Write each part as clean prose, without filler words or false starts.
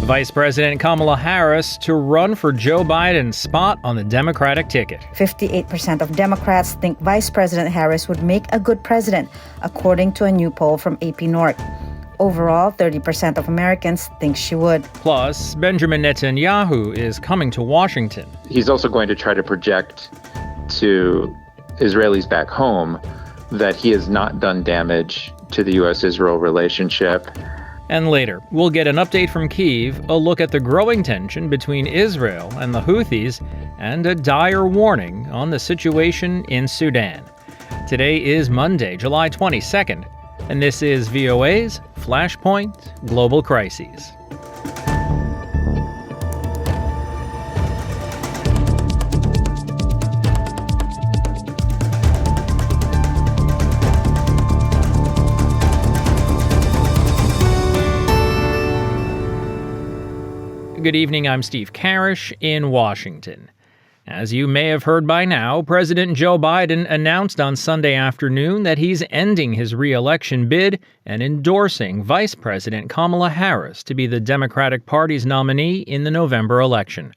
Vice President Kamala Harris to run for Joe Biden's spot on the Democratic ticket. 58% of Democrats think Vice President Harris would make a good president, according to a new poll from AP North. Overall, 30% of Americans think she would. Plus, Benjamin Netanyahu is coming to Washington. He's also going to try to project to Israelis back home that he has not done damage to the U.S.-Israel relationship. And later, we'll get an update from Kyiv, a look at the growing tension between Israel and the Houthis, and a dire warning on the situation in Sudan. Today is Monday, July 22nd, and this is VOA's Flashpoint Global Crises. Good evening, I'm Steve Karish in Washington. As you may have heard by now, President Joe Biden announced on Sunday afternoon that he's ending his re-election bid and endorsing Vice President Kamala Harris to be the Democratic Party's nominee in the November election.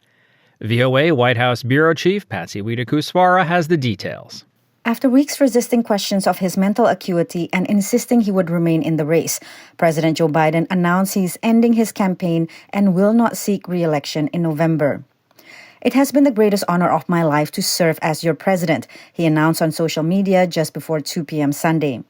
VOA White House Bureau Chief Patsy Widakuswara has the details. After weeks resisting questions of his mental acuity and insisting he would remain in the race, President Joe Biden announced he's ending his campaign and will not seek re-election in November. "It has been the greatest honor of my life to serve as your president," he announced on social media just before 2 p.m. Sunday.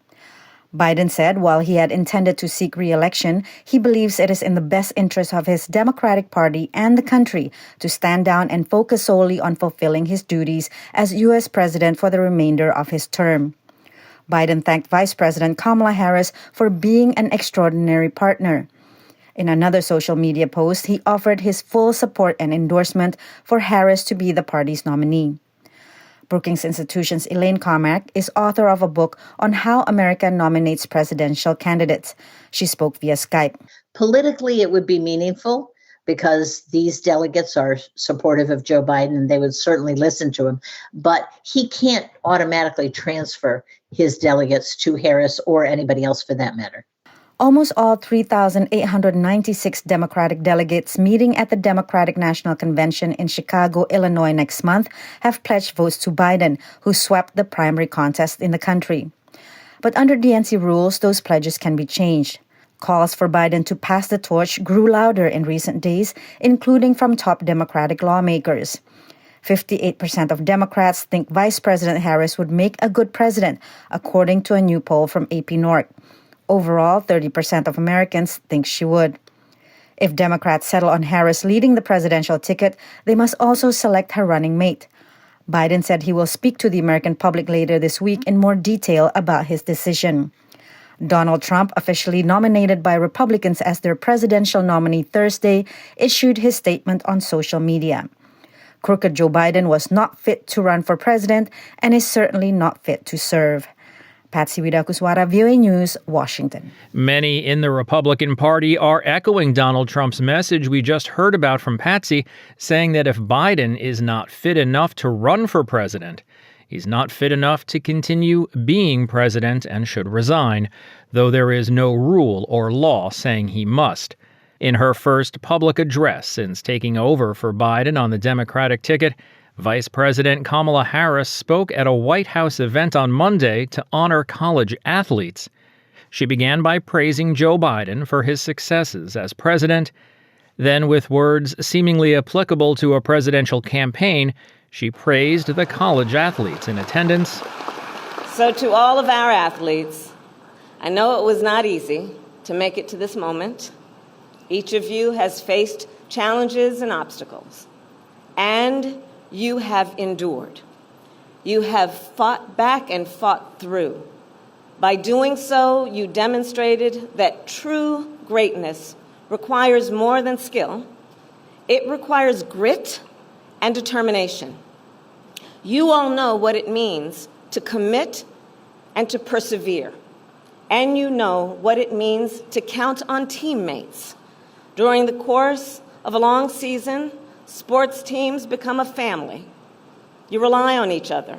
Biden said while he had intended to seek re-election, he believes it is in the best interest of his Democratic Party and the country to stand down and focus solely on fulfilling his duties as U.S. president for the remainder of his term. Biden thanked Vice President Kamala Harris for being an extraordinary partner. In another social media post, he offered his full support and endorsement for Harris to be the party's nominee. Brookings Institution's Elaine Carmack is author of a book on how America nominates presidential candidates. She spoke via Skype. Politically, it would be meaningful because these delegates are supportive of Joe Biden and they would certainly listen to him. But he can't automatically transfer his delegates to Harris or anybody else for that matter. Almost all 3,896 Democratic delegates meeting at the Democratic National Convention in Chicago, Illinois next month have pledged votes to Biden, who swept the primary contest in the country. But under DNC rules, those pledges can be changed. Calls for Biden to pass the torch grew louder in recent days, including from top Democratic lawmakers. 58% of Democrats think Vice President Harris would make a good president, according to a new poll from AP North. Overall, 30% of Americans think she would. If Democrats settle on Harris leading the presidential ticket, they must also select her running mate. Biden said he will speak to the American public later this week in more detail about his decision. Donald Trump, officially nominated by Republicans as their presidential nominee Thursday, issued his statement on social media. Crooked Joe Biden was not fit to run for president and is certainly not fit to serve. Patsy Widakuswara, VOA News, Washington. Many in the Republican Party are echoing Donald Trump's message we just heard about from Patsy, saying that if Biden is not fit enough to run for president, he's not fit enough to continue being president and should resign, though there is no rule or law saying he must. In her first public address since taking over for Biden on the Democratic ticket, Vice President Kamala Harris spoke at a White House event on Monday to honor college athletes. She began by praising Joe Biden for his successes as president. Then, with words seemingly applicable to a presidential campaign, she praised the college athletes in attendance. So to all of our athletes, I know it was not easy to make it to this moment. Each of you has faced challenges and obstacles, and you have endured. You have fought back and fought through. By doing so, you demonstrated that true greatness requires more than skill. It requires grit and determination. You all know what it means to commit and to persevere. And you know what it means to count on teammates. During the course of a long season, sports teams become a family. You rely on each other.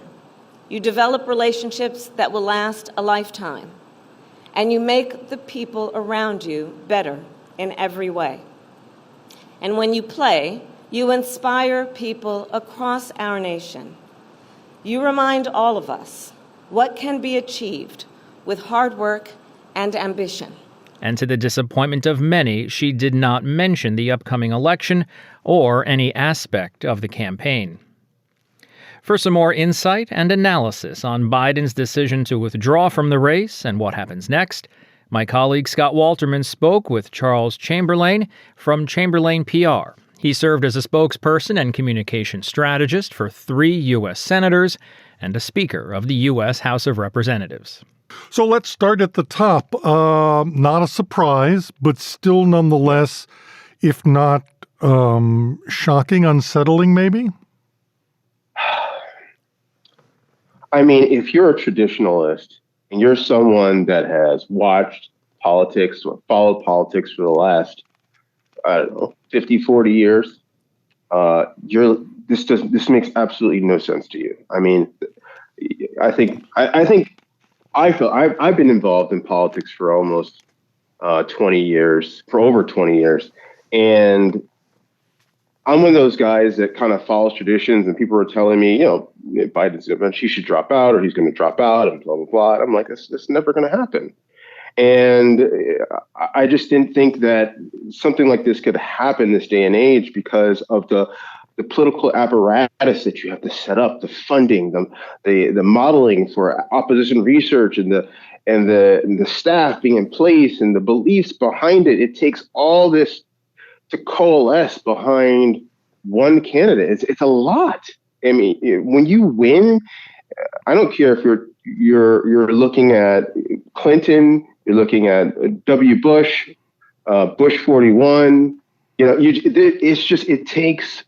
You develop relationships that will last a lifetime. And you make the people around you better in every way. And when you play, you inspire people across our nation. You remind all of us what can be achieved with hard work and ambition. And to the disappointment of many, she did not mention the upcoming election or any aspect of the campaign. For some more insight and analysis on Biden's decision to withdraw from the race and what happens next, my colleague Scott Walterman spoke with Charles Chamberlain from Chamberlain PR. He served as a spokesperson and communication strategist for 3 U.S. senators and a speaker of the U.S. House of Representatives. So let's start at the top. Not a surprise, but still nonetheless, if not shocking, unsettling maybe? I mean, if you're a traditionalist and you're someone that has watched politics or followed politics for the last, 50, 40 years, this makes absolutely no sense to you. I mean, I've been involved in politics for almost 20 years, for over 20 years. And I'm one of those guys that kind of follows traditions, and people are telling me, Biden's he should drop out or he's going to drop out and blah, blah, blah. I'm like, that's never going to happen. And I just didn't think that something like this could happen this day and age because of the political apparatus that you have to set up, the funding, the modeling for opposition research, and the staff being in place, and the beliefs behind it. It takes all this to coalesce behind one candidate. It's a lot. I mean, when you win, I don't care if you're looking at Clinton, you're looking at W. Bush, Bush 41. It takes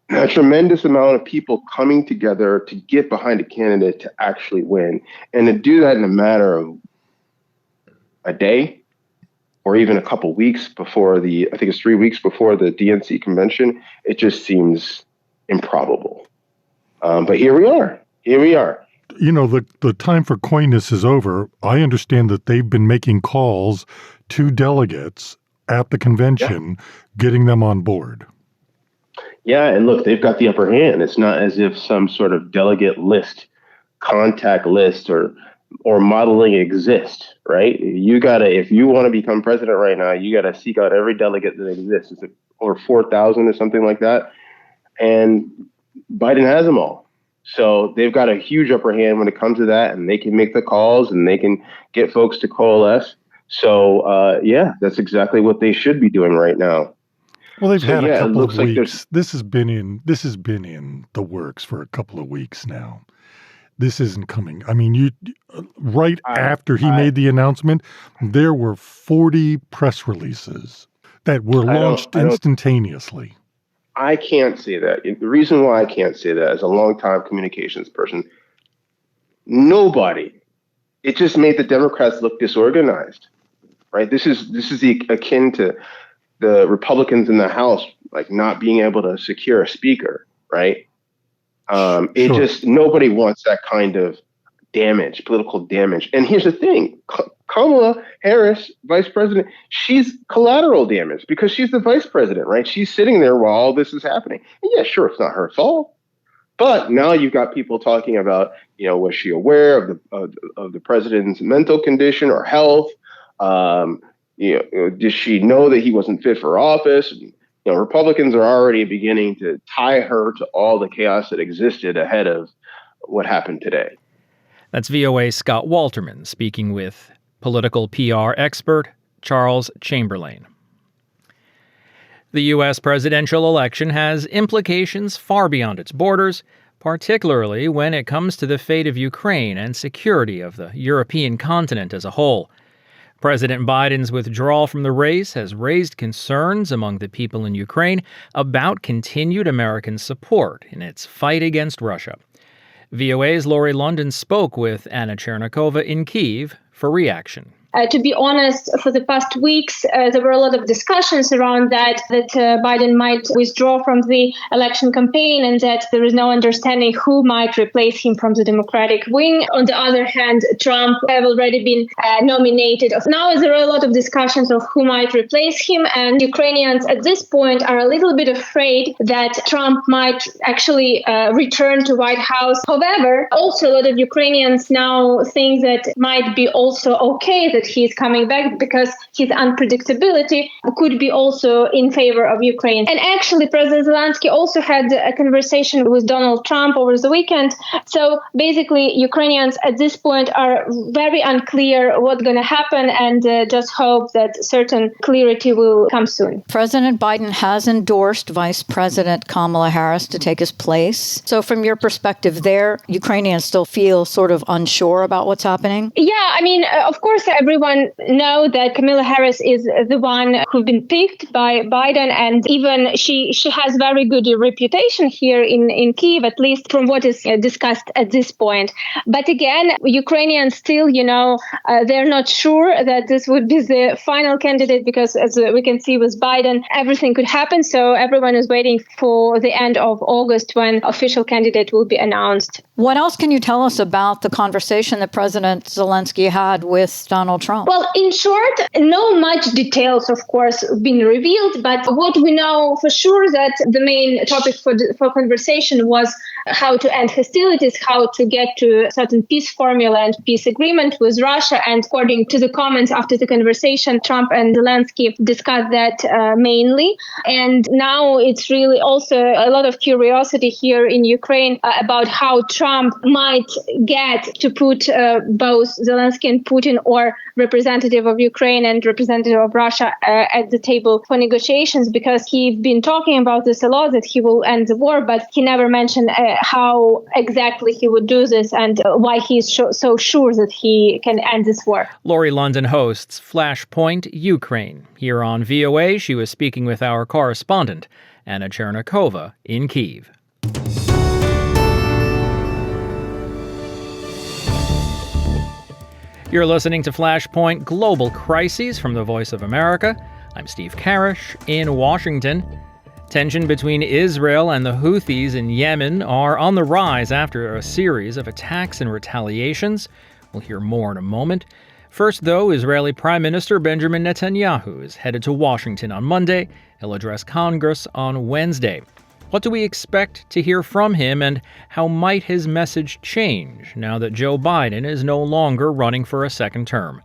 a tremendous amount of people coming together to get behind a candidate to actually win, and to do that in a matter of a day or even a couple weeks before I think it's 3 weeks before the DNC convention. It just seems improbable. But here we are. The time for coyness is over. I understand that they've been making calls to delegates at the convention, getting them on board. Yeah, and look, they've got the upper hand. It's not as if some sort of delegate list, contact list, or modeling exists, right? If you want to become president right now, you got to seek out every delegate that exists. Is it over 4,000 or something like that? And Biden has them all. So they've got a huge upper hand when it comes to that, and they can make the calls and they can get folks to coalesce. So, that's exactly what they should be doing right now. Well, they've had a couple of weeks. This has been in the works for a couple of weeks now. This isn't coming. I mean, after he made the announcement, there were 40 press releases that were launched instantaneously. I can't say that. The reason why I can't say that, as a longtime communications person, it just made the Democrats look disorganized, right? This is akin to the Republicans in the House, like not being able to secure a speaker, right? Nobody wants that kind of damage, political damage. And here's the thing, Kamala Harris, vice president, she's collateral damage because she's the vice president, right? She's sitting there while all this is happening. And yeah, sure, it's not her fault. But now you've got people talking about, was she aware of the president's mental condition or health? Did she know that he wasn't fit for office? And, Republicans are already beginning to tie her to all the chaos that existed ahead of what happened today. That's VOA's Scott Walterman speaking with political PR expert Charles Chamberlain. The U.S. presidential election has implications far beyond its borders, particularly when it comes to the fate of Ukraine and security of the European continent as a whole. President Biden's withdrawal from the race has raised concerns among the people in Ukraine about continued American support in its fight against Russia. VOA's Lori London spoke with Anna Chernikova in Kyiv for reaction. To be honest, for the past weeks, there were a lot of discussions around that Biden might withdraw from the election campaign and that there is no understanding who might replace him from the Democratic wing. On the other hand, Trump have already been nominated. Now there are a lot of discussions of who might replace him, and Ukrainians at this point are a little bit afraid that Trump might actually return to White House. However, also a lot of Ukrainians now think that it might be also okay that he's coming back because his unpredictability could be also in favor of Ukraine. And actually, President Zelensky also had a conversation with Donald Trump over the weekend. So basically, Ukrainians at this point are very unclear what's going to happen and just hope that certain clarity will come soon. President Biden has endorsed Vice President Kamala Harris to take his place. So from your perspective there, Ukrainians still feel sort of unsure about what's happening? Yeah, I mean, of course, everyone knows that Kamala Harris is the one who's been picked by Biden, and even she has very good reputation here in Kyiv, at least from what is discussed at this point. But again, Ukrainians still, they're not sure that this would be the final candidate because, as we can see with Biden, everything could happen. So everyone is waiting for the end of August when official candidate will be announced. What else can you tell us about the conversation that President Zelensky had with Donald Trump? Well, in short, no much details, of course, been revealed. But what we know for sure that the main topic for conversation was how to end hostilities, how to get to a certain peace formula and peace agreement with Russia. And according to the comments after the conversation, Trump and Zelensky discussed that mainly. And now it's really also a lot of curiosity here in Ukraine about how Trump might get to put both Zelensky and Putin or representative of Ukraine and representative of Russia at the table for negotiations, because he's been talking about this a lot, that he will end the war, but he never mentioned how exactly he would do this and why he's so sure that he can end this war. Lori London hosts Flashpoint Ukraine. Here on VOA, she was speaking with our correspondent, Anna Chernikova, in Kyiv. You're listening to Flashpoint Global Crises from the Voice of America. I'm Steve Karish in Washington. Tension between Israel and the Houthis in Yemen are on the rise after a series of attacks and retaliations. We'll hear more in a moment. First, though, Israeli Prime Minister Benjamin Netanyahu is headed to Washington on Monday. He'll address Congress on Wednesday. What do we expect to hear from him, and how might his message change now that Joe Biden is no longer running for a second term?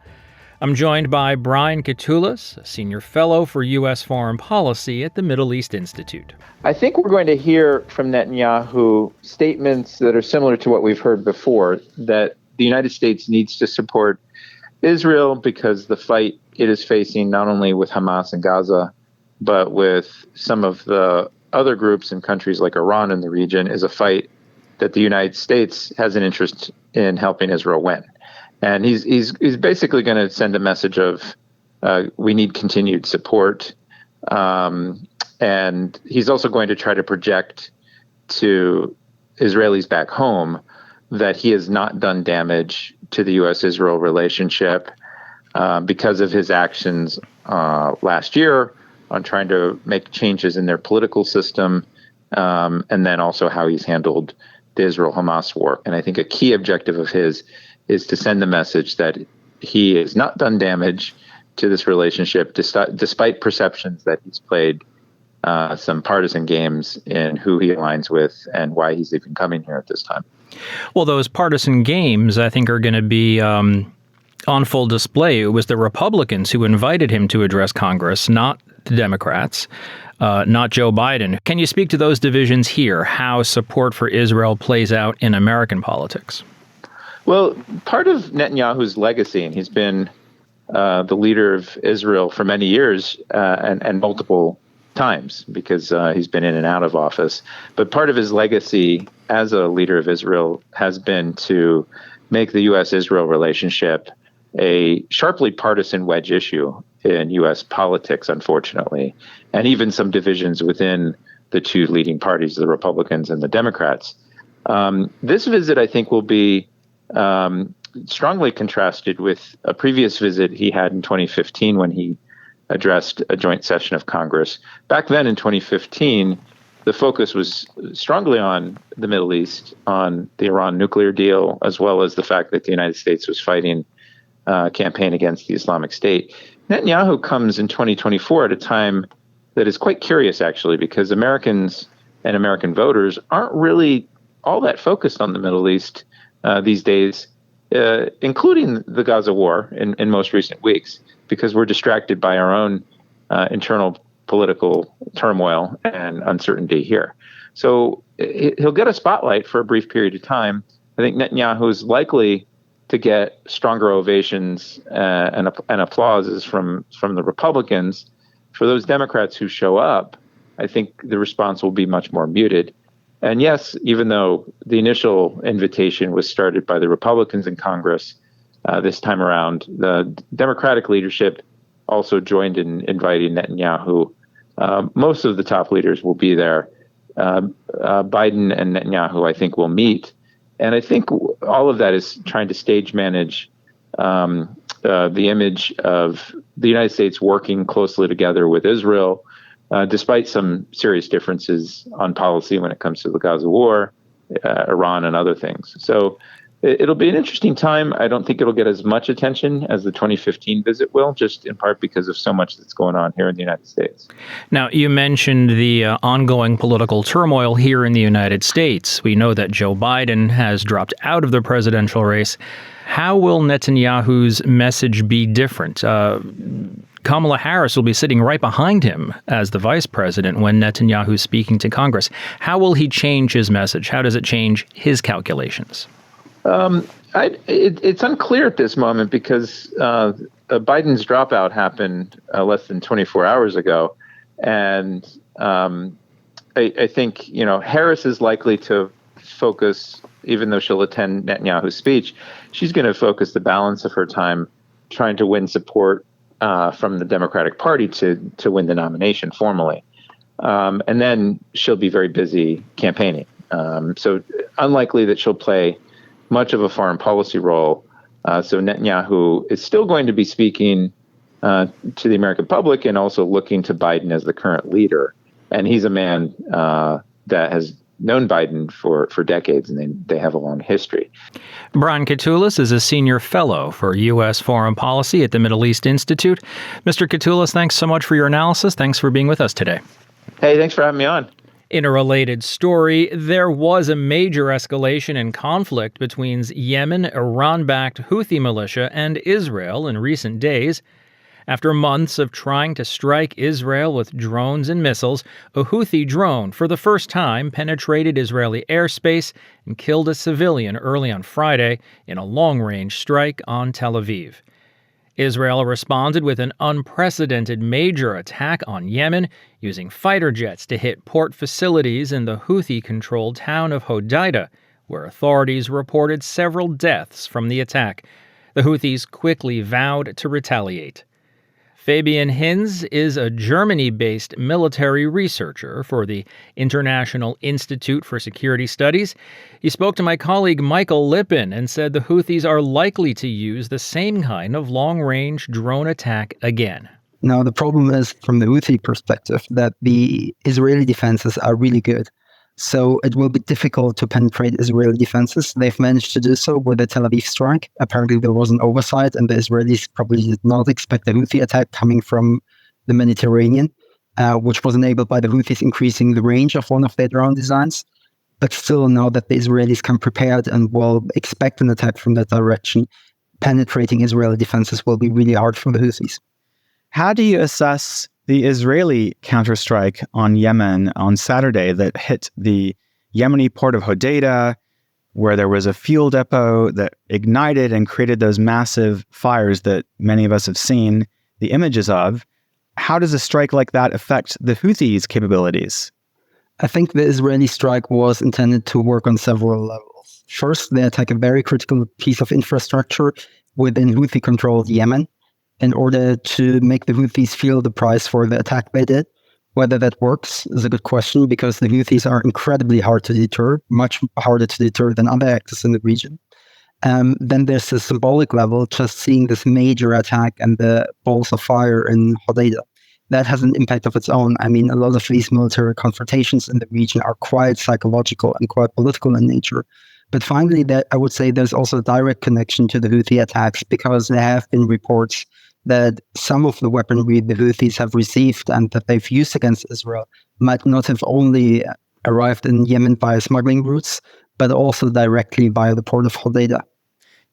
I'm joined by Brian Katulis, a senior fellow for U.S. foreign policy at the Middle East Institute. I think we're going to hear from Netanyahu statements that are similar to what we've heard before, that the United States needs to support Israel because the fight it is facing not only with Hamas in Gaza, but with some of the other groups in countries like Iran in the region, is a fight that the United States has an interest in helping Israel win. And he's basically going to send a message of we need continued support. And he's also going to try to project to Israelis back home that he has not done damage to the U.S.-Israel relationship because of his actions last year on trying to make changes in their political system, and then also how he's handled the Israel-Hamas war. And I think a key objective of his is to send the message that he has not done damage to this relationship, despite perceptions that he's played some partisan games in who he aligns with and why he's even coming here at this time. Well, those partisan games, I think, are going to be on full display. It was the Republicans who invited him to address Congress, not the Democrats, not Joe Biden. Can you speak to those divisions here, how support for Israel plays out in American politics? Well, part of Netanyahu's legacy, and he's been the leader of Israel for many years and multiple times because he's been in and out of office. But part of his legacy as a leader of Israel has been to make the U.S.-Israel relationship a sharply partisan wedge issue in U.S. politics, unfortunately, and even some divisions within the two leading parties, the Republicans and the Democrats. This visit, I think, will be strongly contrasted with a previous visit he had in 2015 when he addressed a joint session of Congress. Back then in 2015, the focus was strongly on the Middle East, on the Iran nuclear deal, as well as the fact that the United States was fighting a campaign against the Islamic State. Netanyahu comes in 2024 at a time that is quite curious, actually, because Americans and American voters aren't really all that focused on the Middle East these days, including the Gaza war in most recent weeks, because we're distracted by our own internal political turmoil and uncertainty here. So he'll get a spotlight for a brief period of time. I think Netanyahu is likely to get stronger ovations and applauses from the Republicans. For those Democrats who show up, I think the response will be much more muted. And yes, even though the initial invitation was started by the Republicans in Congress, this time around, the Democratic leadership also joined in inviting Netanyahu. Most of the top leaders will be there. Biden and Netanyahu, I think, will meet. And I think all of that is trying to stage manage the image of the United States working closely together with Israel, despite some serious differences on policy when it comes to the Gaza war, Iran, and other things. So it'll be an interesting time. I don't think it'll get as much attention as the 2015 visit will, just in part because of so much that's going on here in the United States. Now, you mentioned the ongoing political turmoil here in the United States. We know that Joe Biden has dropped out of the presidential race. How will Netanyahu's message be different? Kamala Harris will be sitting right behind him as the vice president when Netanyahu is speaking to Congress. How will he change his message? How does it change his calculations? It's unclear at this moment because Biden's dropout happened less than 24 hours ago. And I think, Harris is likely to focus, even though she'll attend Netanyahu's speech, she's going to focus the balance of her time trying to win support from the Democratic Party to win the nomination formally. And then she'll be very busy campaigning. So unlikely that she'll play much of a foreign policy role. So Netanyahu is still going to be speaking to the American public and also looking to Biden as the current leader. And he's a man that has known Biden for decades, and they have a long history. Brian Katulis is a senior fellow for U.S. foreign policy at the Middle East Institute. Mr. Katulis, thanks so much for your analysis. Thanks for being with us today. Hey, thanks for having me on. In a related story, there was a major escalation in conflict between Yemen, Iran-backed Houthi militia, and Israel in recent days. After months of trying to strike Israel with drones and missiles, a Houthi drone for the first time penetrated Israeli airspace and killed a civilian early on Friday in a long-range strike on Tel Aviv. Israel responded with an unprecedented major attack on Yemen, using fighter jets to hit port facilities in the Houthi-controlled town of Hodeidah, where authorities reported several deaths from the attack. The Houthis quickly vowed to retaliate. Fabian Hinz is a Germany-based military researcher for the International Institute for Security Studies. He spoke to my colleague Michael Lippin and said the Houthis are likely to use the same kind of long-range drone attack again. Now, the problem is, from the Houthi perspective, that the Israeli defenses are really good. So it will be difficult to penetrate Israeli defenses. They've managed to do so with the Tel Aviv strike. Apparently there was an oversight, and the Israelis probably did not expect the Houthi attack coming from the Mediterranean, which was enabled by the Houthis increasing the range of one of their drone designs. But still, now that the Israelis come prepared and will expect an attack from that direction, penetrating Israeli defenses will be really hard for the Houthis. How do you assess the Israeli counterstrike on Yemen on Saturday that hit the Yemeni port of Hodeidah, where there was a fuel depot that ignited and created those massive fires that many of us have seen the images of? How does a strike like that affect the Houthis' capabilities? I think the Israeli strike was intended to work on several levels. First, they attack a very critical piece of infrastructure within Houthi-controlled Yemen, in order to make the Houthis feel the price for the attack they did. Whether that works is a good question, because the Houthis are incredibly hard to deter, much harder to deter than other actors in the region. Then there's the symbolic level, just seeing this major attack and the balls of fire in Hodeidah. That has an impact of its own. I mean, a lot of these military confrontations in the region are quite psychological and quite political in nature. But finally, I would say there's also a direct connection to the Houthi attacks, because there have been reports that some of the weaponry the Houthis have received and that they've used against Israel might not have only arrived in Yemen via smuggling routes, but also directly via the port of Hodeidah.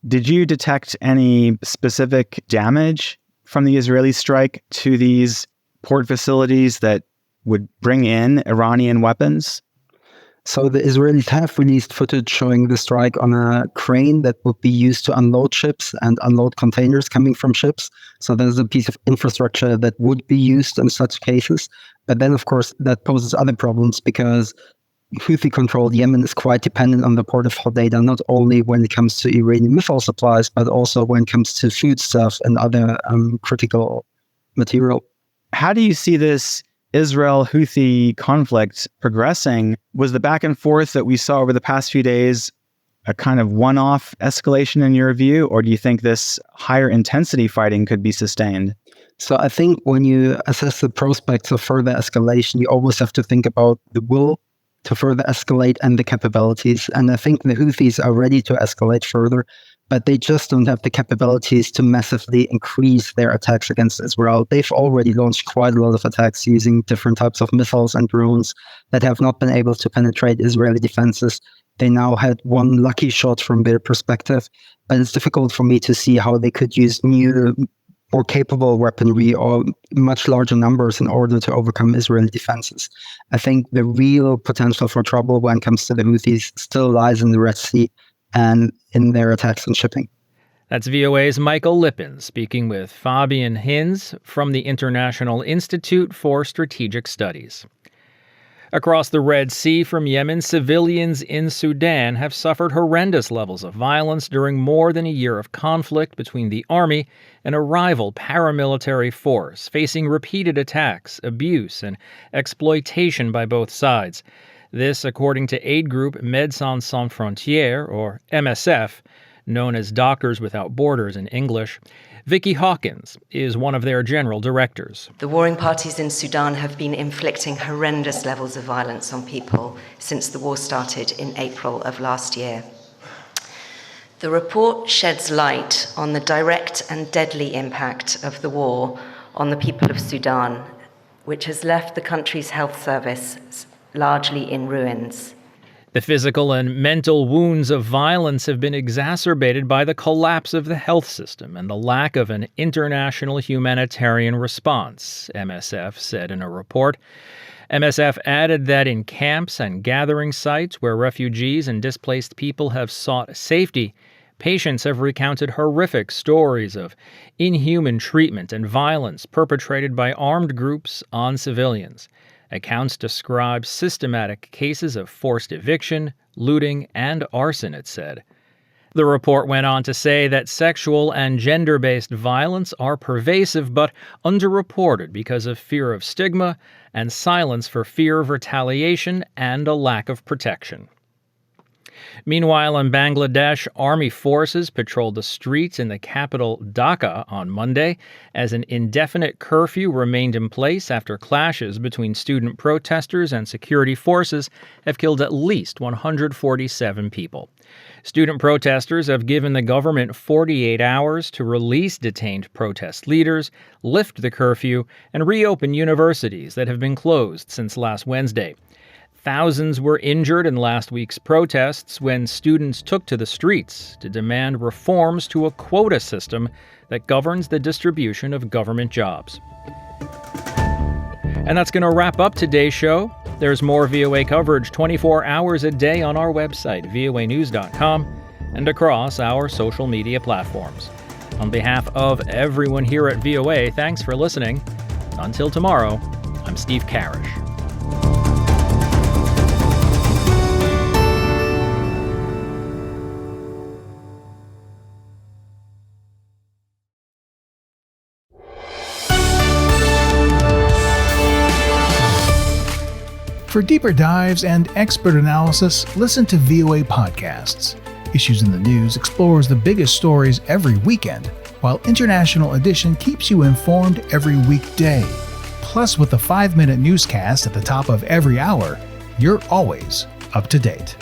Did you detect any specific damage from the Israeli strike to these port facilities that would bring in Iranian weapons? So the Israelis have released footage showing the strike on a crane that would be used to unload ships and unload containers coming from ships. So there's a piece of infrastructure that would be used in such cases. But then, of course, that poses other problems, because Houthi-controlled Yemen is quite dependent on the port of Hodeidah, not only when it comes to Iranian missile supplies, but also when it comes to foodstuff and other critical material. How do you see this Israel-Houthi conflict progressing? Was the back and forth that we saw over the past few days a kind of one-off escalation in your view, or do you think this higher intensity fighting could be sustained? So I think when you assess the prospects of further escalation, you always have to think about the will to further escalate and the capabilities. And I think the Houthis are ready to escalate further, but they just don't have the capabilities to massively increase their attacks against Israel. They've already launched quite a lot of attacks using different types of missiles and drones that have not been able to penetrate Israeli defenses. They now had one lucky shot from their perspective, but it's difficult for me to see how they could use new, more capable weaponry or much larger numbers in order to overcome Israeli defenses. I think the real potential for trouble when it comes to the Houthis still lies in the Red Sea and in their attacks on shipping. That's VOA's Michael Lippin speaking with Fabian Hinz from the International Institute for Strategic Studies. Across the Red Sea from Yemen, civilians in Sudan have suffered horrendous levels of violence during more than a year of conflict between the army and a rival paramilitary force, facing repeated attacks, abuse, and exploitation by both sides. This, according to aid group Médecins Sans Frontières, or MSF, known as Doctors Without Borders in English. Vicky Hawkins is one of their general directors. The warring parties in Sudan have been inflicting horrendous levels of violence on people since the war started in April of last year. The report sheds light on the direct and deadly impact of the war on the people of Sudan, which has left the country's health service largely in ruins. The physical and mental wounds of violence have been exacerbated by the collapse of the health system and the lack of an international humanitarian response, MSF said in a report. MSF added that in camps and gathering sites where refugees and displaced people have sought safety, patients have recounted horrific stories of inhuman treatment and violence perpetrated by armed groups on civilians. Accounts describe systematic cases of forced eviction, looting, and arson, it said. The report went on to say that sexual and gender-based violence are pervasive but underreported because of fear of stigma and silence for fear of retaliation and a lack of protection. Meanwhile, in Bangladesh, army forces patrolled the streets in the capital Dhaka on Monday as an indefinite curfew remained in place after clashes between student protesters and security forces have killed at least 147 people. Student protesters have given the government 48 hours to release detained protest leaders, lift the curfew, and reopen universities that have been closed since last Wednesday. Thousands were injured in last week's protests when students took to the streets to demand reforms to a quota system that governs the distribution of government jobs. And that's going to wrap up today's show. There's more VOA coverage 24 hours a day on our website, voanews.com, and across our social media platforms. On behalf of everyone here at VOA, thanks for listening. Until tomorrow, I'm Steve Karish. For deeper dives and expert analysis, listen to VOA podcasts. Issues in the News explores the biggest stories every weekend, while International Edition keeps you informed every weekday. Plus, with the 5-minute newscast at the top of every hour, you're always up to date.